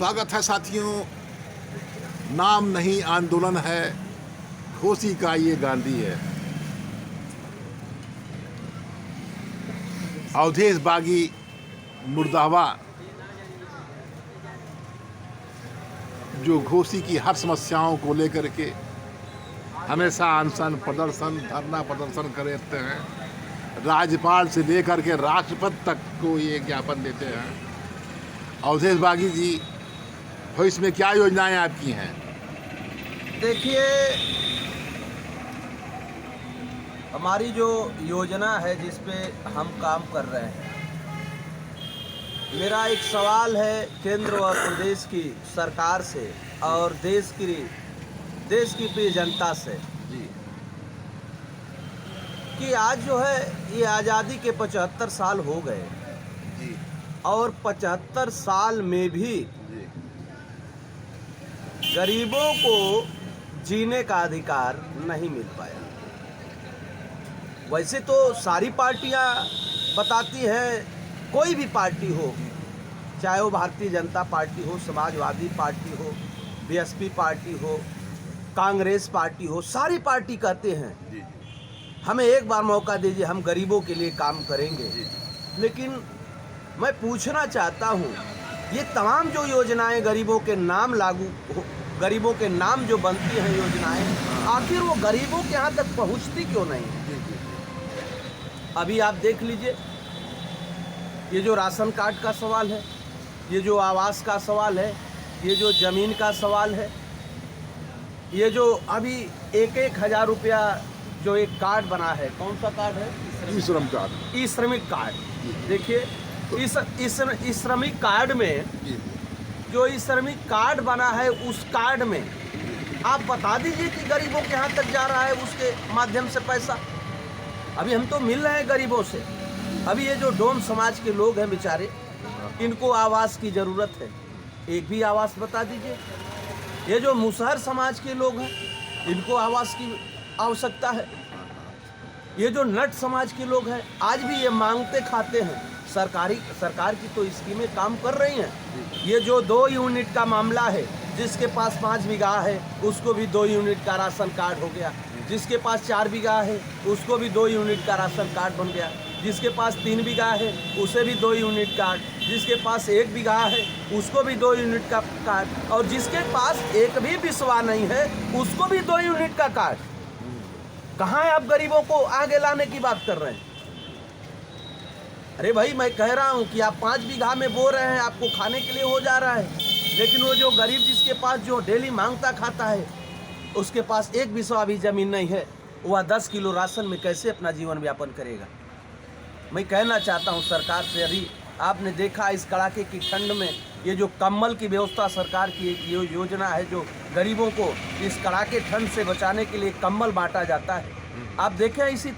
स्वागत है साथियों। नाम नहीं आंदोलन है, घोसी का ये गांधी है। अवधेश बागी मुर्दावा जो घोसी की हर समस्याओं को लेकर के हमेशा अनशन प्रदर्शन धरना प्रदर्शन करते हैं, राज्यपाल से लेकर के राष्ट्रपति तक को ये ज्ञापन देते हैं। अवधेश बागी जी, भविष्य में क्या योजनाएं आपकी हैं? देखिए, हमारी जो योजना है जिस पे हम काम कर रहे हैं, मेरा एक सवाल है केंद्र और प्रदेश की सरकार से और देश की प्रिय जनता से जी कि आज जो है ये आज़ादी के 75 साल हो गए जी और 75 साल में भी जी गरीबों को जीने का अधिकार नहीं मिल पाया। वैसे तो सारी पार्टियां बताती हैं, कोई भी पार्टी हो, चाहे वो भारतीय जनता पार्टी हो, समाजवादी पार्टी हो, बीएसपी पार्टी हो, कांग्रेस पार्टी हो, सारी पार्टी कहते हैं जी हमें एक बार मौका दीजिए, हम गरीबों के लिए काम करेंगे। जी। लेकिन मैं पूछना चाहता हूँ, ये तमाम जो योजनाएं गरीबों के नाम गरीबों के नाम जो बनती हैं योजनाएं, आखिर वो गरीबों के यहाँ तक पहुँचती क्यों नहीं? अभी आप देख लीजिए, ये जो राशन कार्ड का सवाल है, ये जो आवास का सवाल है, ये जो ज़मीन का सवाल है, ये जो अभी 1,000 रुपया जो एक कार्ड बना है, कौन सा कार्ड है? ई श्रम कार्ड, ई श्रमिक कार्ड। देखिए, इस श्रमिक कार्ड में जो ई श्रमिक कार्ड बना है, उस कार्ड में आप बता दीजिए कि गरीबों के यहाँ तक जा रहा है उसके माध्यम से पैसा। अभी हम तो मिल रहे हैं गरीबों से। अभी ये जो डोम समाज के लोग हैं बेचारे, इनको आवास की ज़रूरत है, एक भी आवास बता दीजिए। ये जो मुसहर समाज के लोग हैं, इनको आवास की आवश्यकता है। ये जो नट समाज के लोग हैं, आज भी ये मांगते खाते हैं। सरकार की तो स्कीमें काम कर रही हैं। ये जो 2 यूनिट का मामला है, जिसके पास 5 बीघा है उसको भी 2 यूनिट का राशन कार्ड हो गया, जिसके पास 4 बीघा है उसको भी 2 यूनिट का राशन कार्ड बन गया, जिसके पास 3 बीघा है उसे भी 2 यूनिट कार्ड, जिसके पास 1 बीघा है उसको भी 2 यूनिट का कार्ड, और जिसके पास एक भी बिस्वा नहीं है उसको भी 2 यूनिट का कार्ड। कहाँ है आप गरीबों को आगे लाने की बात कर रहे हैं? अरे भाई, मैं कह रहा हूँ कि आप 5 बीघा में बो रहे हैं, आपको खाने के लिए हो जा रहा है, लेकिन वो जो गरीब जिसके पास जो डेली मांगता खाता है, उसके पास 1 बिस्वा भी ज़मीन नहीं है, वह 10 किलो राशन में कैसे अपना जीवन यापन करेगा? मैं कहना चाहता हूँ सरकार से, अभी आपने देखा इस कड़ाके की ठंड में ये जो कंबल की व्यवस्था सरकार की एक योजना है, जो गरीबों को इस कड़ाके ठंड से बचाने के लिए कंबल बांटा जाता है। आप देखें इसी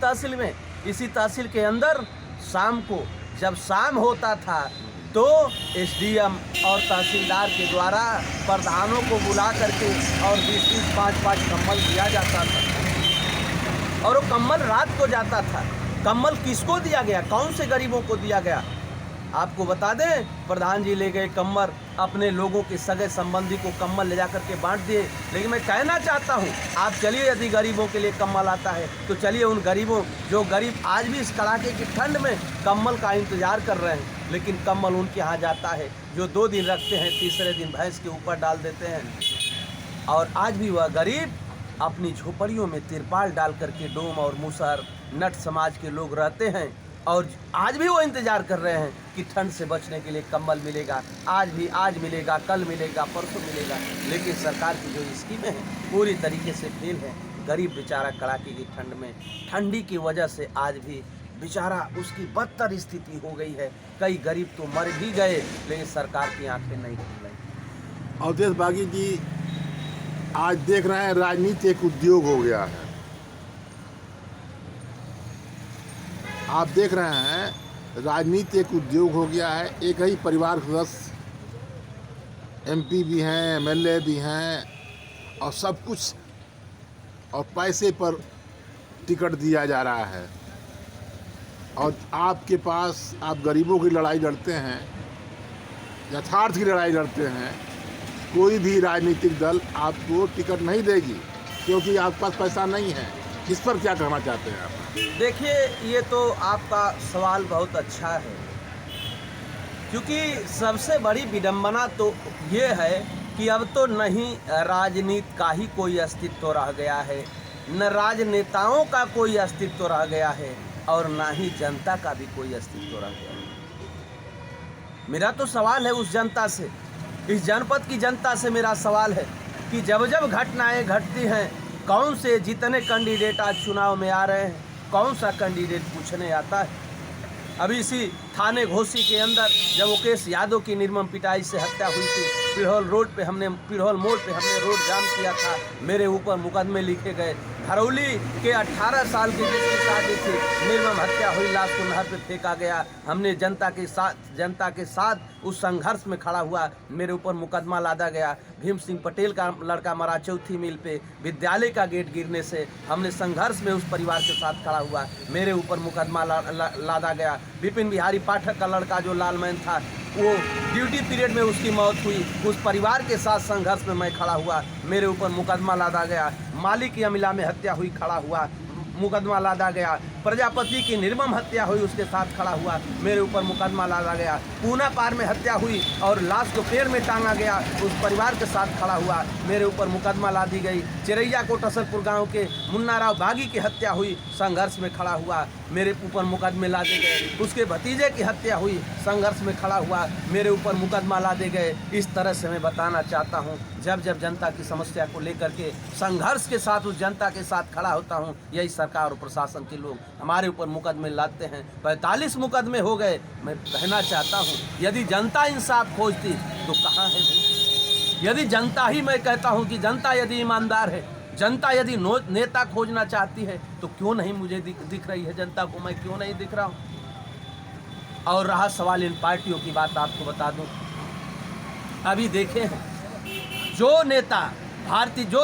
तहसील के अंदर शाम को जब शाम होता था तो एसडीएम और तहसीलदार के द्वारा प्रधानों को बुला करके और 20-20, 5-5 कंबल दिया जाता था, और वो कंबल रात को जाता था। कंबल किसको दिया गया? कौन से गरीबों को दिया गया? आपको बता दें, प्रधान जी ले गए कंबल, अपने लोगों के सगे संबंधी को कंबल ले जा करके बांट दिए। लेकिन मैं कहना चाहता हूं, आप चलिए, यदि गरीबों के लिए कंबल आता है तो चलिए उन गरीबों, जो गरीब आज भी इस कड़ाके की ठंड में कंबल का इंतजार कर रहे हैं, लेकिन कंबल उनके यहाँ जाता है जो 2 दिन रखते हैं, तीसरे दिन भैंस के ऊपर डाल देते हैं, और आज भी वह गरीब अपनी झोपड़ियों में तिरपाल डाल करके डोम और मुसहर नट समाज के लोग रहते हैं, और आज भी वो इंतज़ार कर रहे हैं कि ठंड से बचने के लिए कंबल मिलेगा। आज मिलेगा, कल मिलेगा, परसों मिलेगा, लेकिन सरकार की जो स्कीमें हैं पूरी तरीके से फेल है। गरीब बेचारा कड़ाके की ठंड में, ठंडी की वजह से आज भी बेचारा उसकी बदतर स्थिति हो गई है। कई गरीब तो मर भी गए, लेकिन सरकार की आंखें नहीं खुल रही। अवधेश बागी जी, आज देख रहे हैं राजनीति एक उद्योग हो गया है। आप देख रहे हैं राजनीति एक उद्योग हो गया है। एक ही परिवार के सदस्य एमपी भी हैं, एमएलए भी हैं, और सब कुछ और पैसे पर टिकट दिया जा रहा है। और आपके पास आप गरीबों की लड़ाई लड़ते हैं, यथार्थ की लड़ाई लड़ते हैं, कोई भी राजनीतिक दल आपको टिकट नहीं देगी क्योंकि आपके पास पैसा नहीं है। इस पर क्या कहना चाहते हैं आप? देखिए, ये तो आपका सवाल बहुत अच्छा है, क्योंकि सबसे बड़ी विडंबना तो ये है कि अब तो नहीं राजनीति का ही कोई अस्तित्व रह गया है, न राजनेताओं का कोई अस्तित्व रह गया है, और ना ही जनता का भी कोई अस्तित्व रह गया है। मेरा तो सवाल है उस जनता से, इस जनपद की जनता से मेरा सवाल है कि जब जब घटनाएं घटती हैं, कौन से जितने कैंडिडेट आज चुनाव में आ रहे हैं, कौन सा कैंडिडेट पूछने आता है? अभी इसी थाने घोसी के अंदर जब मुकेश यादव की निर्मम पिटाई से हत्या हुई थी, पिरहौल मोड़ पे हमने रोड जाम किया था, मेरे ऊपर मुकदमे लिखे गए। हरौली के 18 साल की जिसकी शादी थी, निर्मम हत्या हुई, लाश को नहर पे फेंका गया। हमने जनता के साथ उस संघर्ष में खड़ा हुआ, मेरे ऊपर मुकदमा लादा गया। भीम सिंह पटेल का लड़का मरा चौथी मील पे, विद्यालय का गेट गिरने से हमने संघर्ष में उस परिवार के साथ खड़ा हुआ, मेरे ऊपर मुकदमा लादा गया। विपिन बिहारी पाठक का लड़का जो लालमैन था, वो ड्यूटी पीरियड में उसकी मौत हुई, उस परिवार के साथ संघर्ष में मैं खड़ा हुआ, मेरे ऊपर मुकदमा लादा गया। माली की अमिला में हत्या हुई, खड़ा हुआ, मुकदमा लादा गया। प्रजापति की निर्मम हत्या हुई, उसके साथ खड़ा हुआ, मेरे ऊपर मुकदमा लादा गया। पूना पार में हत्या हुई और लाश को पेड़ में टांगा गया, उस परिवार के साथ खड़ा हुआ, मेरे ऊपर मुकदमा ला दी गई। चिरैया कोट असलपुर गांव के मुन्ना राव बागी की हत्या हुई, संघर्ष में खड़ा हुआ, मेरे ऊपर मुकदमे लादे गए। उसके भतीजे की हत्या हुई, संघर्ष में खड़ा हुआ, मेरे ऊपर मुकदमा लादे गए। इस तरह से मैं बताना चाहता हूँ, जब जब जनता की समस्या को लेकर के संघर्ष के साथ उस जनता के साथ खड़ा होता हूँ, यही सरकार और प्रशासन के लोग हमारे ऊपर मुकदमे लाते हैं। 45 मुकदमे हो गए। मैं कहना चाहता हूँ, यदि जनता इंसाफ खोजती तो कहाँ है वो? यदि जनता ही, मैं कहता हूँ कि जनता यदि ईमानदार है, जनता यदि नेता खोजना चाहती है, तो क्यों नहीं मुझे दिख रही है जनता को? मैं क्यों नहीं दिख रहा हूँ? और रहा सवाल इन पार्टियों की बात, आपको बता दूं, अभी देखे हैं जो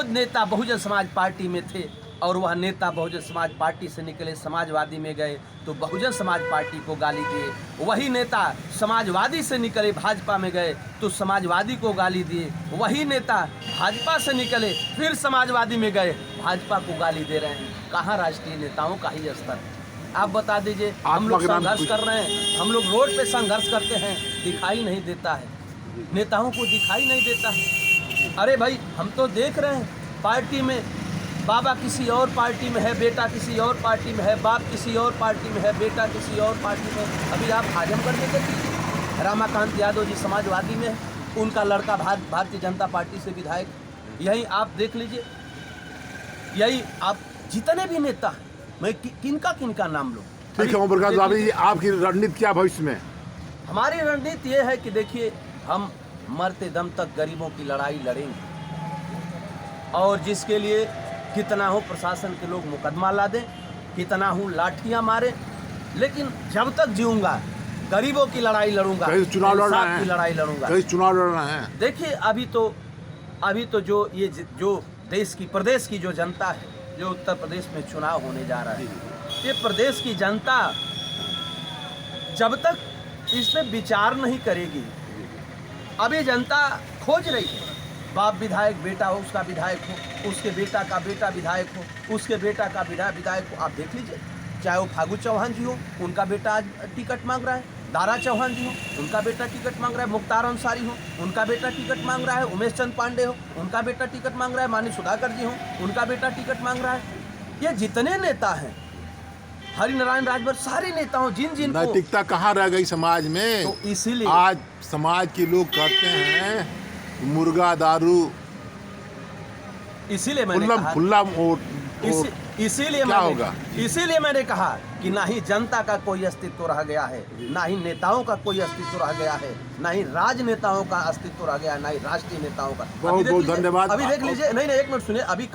नेता बहुजन समाज पार्टी में थे और वह नेता बहुजन समाज पार्टी से निकले समाजवादी में गए तो बहुजन समाज पार्टी को गाली दिए। वही नेता समाजवादी से निकले भाजपा में गए तो समाजवादी को गाली दिए। वही नेता भाजपा से निकले फिर समाजवादी में गए, भाजपा को गाली दे रहे हैं। कहाँ राष्ट्रीय नेताओं का ही स्तर है? आप बता दीजिए। हम लोग संघर्ष कर रहे हैं, हम लोग रोड पे संघर्ष करते हैं, दिखाई नहीं देता है, नेताओं को दिखाई नहीं देता है। अरे भाई, हम तो देख रहे हैं पार्टी में बाबा किसी और पार्टी में है, बेटा किसी और पार्टी में है, बाप किसी और पार्टी में है, बेटा किसी और पार्टी में। अभी आप आजमगढ़ में देखिए, रामाकांत यादव जी समाजवादी में है, उनका लड़का भारतीय जनता पार्टी से विधायक। यही आप देख लीजिए, यही आप जितने भी नेता हैं, मैं किनका नाम लूँ? ठीक है ओम प्रकाश जी, आपकी रणनीति क्या भविष्य में? हमारी रणनीति ये है कि देखिए, हम मरते दम तक गरीबों की लड़ाई लड़ेंगे, और जिसके लिए कितना हो प्रशासन के लोग मुकदमा ला दें, कितना हूँ लाठियाँ मारे, लेकिन जब तक जीऊँगा गरीबों की लड़ाई लड़ूंगा, चुनाव लड़ना है, की लड़ाई लड़ूंगा, चुनाव लड़ना है। देखिए, अभी तो जो प्रदेश की जो जनता है, जो उत्तर प्रदेश में चुनाव होने जा रहा है, ये प्रदेश की जनता जब तक इस पर विचार नहीं करेगी, अभी जनता खोज रही है। बाप विधायक, बेटा हो उसका विधायक हो, उसके बेटा का बेटा विधायक हो, उसके बेटा का विधायक हो। आप देख लीजिए, चाहे वो फागू चौहान जी हो, उनका बेटा आज टिकट मांग रहा है, दारा चौहान जी हो, उनका बेटा टिकट मांग रहा है, मुख्तार अंसारी हो, उनका बेटा टिकट मांग रहा है, उमेश चंद पांडे हो, उनका बेटा टिकट मांग रहा है, माननीय सुधाकर जी हो, उनका बेटा टिकट मांग रहा है। ये जितने नेता हैं, हरिनारायण राजभर, सारे नेताओं जिन नैतिकता कहाँ रह गई समाज में? तो इसीलिए आज समाज के लोग कहते हैं मुर्गा दारू, इसीलिए मैंने कहा, इसीलिए मैंने कहा कि ना ही जनता का कोई अस्तित्व रह गया है, ना ही नेताओं का कोई अस्तित्व रह गया है, ना ही राजनेताओं का अस्तित्व रह गया है, ना ही राष्ट्रीय नेताओं का। बहुत बहुत धन्यवाद। अभी देख लीजिए, नहीं एक मिनट सुनिए, अभी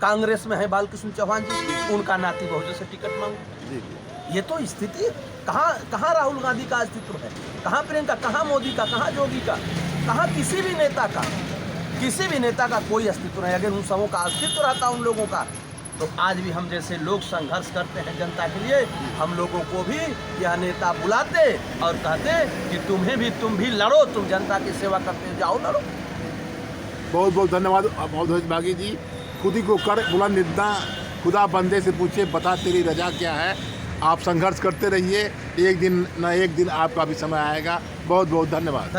कांग्रेस में है बालकृष्ण चौहान जी, उनका नाती बहुजन से टिकट मांग। ये तो स्थिति, कहाँ राहुल गांधी का अस्तित्व है, कहाँ प्रियंका, कहाँ मोदी का, कहाँ योगी का, कहाँ किसी भी नेता का कोई अस्तित्व नहीं। अगर उन सबों का अस्तित्व रहता उन लोगों का, तो आज भी हम जैसे लोग संघर्ष करते हैं जनता के लिए, हम लोगों को भी यह नेता बुलाते और कहते कि तुम भी लड़ो, तुम जनता की सेवा करते जाओ, लड़ो। बहुत बहुत धन्यवाद मौधूज बागी जी। खुद ही को कर बुलंद इतना, खुदा बंदे से पूछे बता तेरी रजा क्या है। आप संघर्ष करते रहिए, एक दिन न एक दिन आपका भी समय आएगा। बहुत बहुत धन्यवाद।